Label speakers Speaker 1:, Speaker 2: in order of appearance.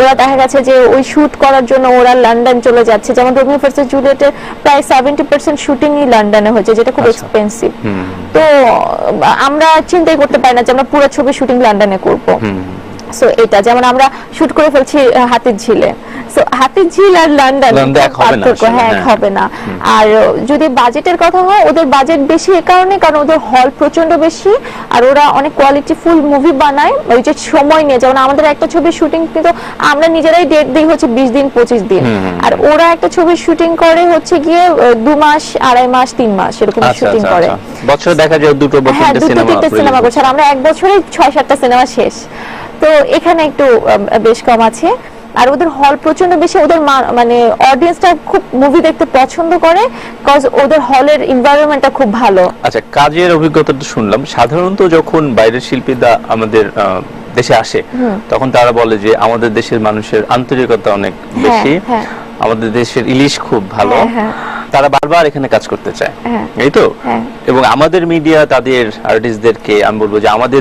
Speaker 1: ওরা দেখা গেছে যে ওই শুট করার জন্য ওরা লন্ডন চলে যাচ্ছে, যেমন রোমিও ভার্সেস জুলিয়েটের প্রায় 70% শুটিংই লন্ডনে হয়েছে, যেটা খুব এক্সপেন্সিভ। তো আমরা চিন্তাই করতে পারি না যে আমরা পুরো ছবি শুটিং লন্ডনে করব। সো এটা যেমন আমরা শুট করে ফেলছি হাতির ঝিলে, সো হাতির ঝিল আর লন্ডন পার্থক্য হবে না। আর যদি বাজেটের কথা হয়, ওদের বাজেট বেশি এ কারণে কারণ ওদের হল প্রচন্ড বেশি, আর ওরা অনেক কোয়ালিটিফুল মুভি বানায় ওই যে সময় নিয়ে। যেমন আমাদের একটা ছবির শুটিং কিন্তু আমরা নিজেরাই ডেট দিই হচ্ছে 20 দিন 25 দিন, আর ওরা একটা ছবির শুটিং করে হচ্ছে গিয়ে 2 মাস 2.5 মাস 3 মাস এরকম শুটিং করে।
Speaker 2: বছরে দেখা যায় দুটো বা তিনটে
Speaker 1: সিনেমা করছে, আর আমরা এক বছরে 6-7টা সিনেমা শেষ। তো এখানে একটু বেশ কম আছে। আর ওদের হল প্রচন্ড বেশি, ওদের মানে অডিয়েন্সটা খুব মুভি দেখতে পছন্দ করে কজ ওদের হলের এনভায়রনমেন্টটা খুব ভালো।
Speaker 2: আচ্ছা, কাজের অভিজ্ঞতা তো শুনলাম। সাধারণত যখন বাইরের শিল্পীরা আমাদের দেশে আসে তখন তারা বলে যে আমাদের দেশের মানুষের আন্তরিকতা অনেক বেশি, আমাদের দেশের ইলিশ খুব ভালো, তারা বারবার এখানে কাজ করতে চায়, এই তো। এবং আমাদের মিডিয়া তাদের আর্টিস্টদেরকে আমি বলবো যে আমাদের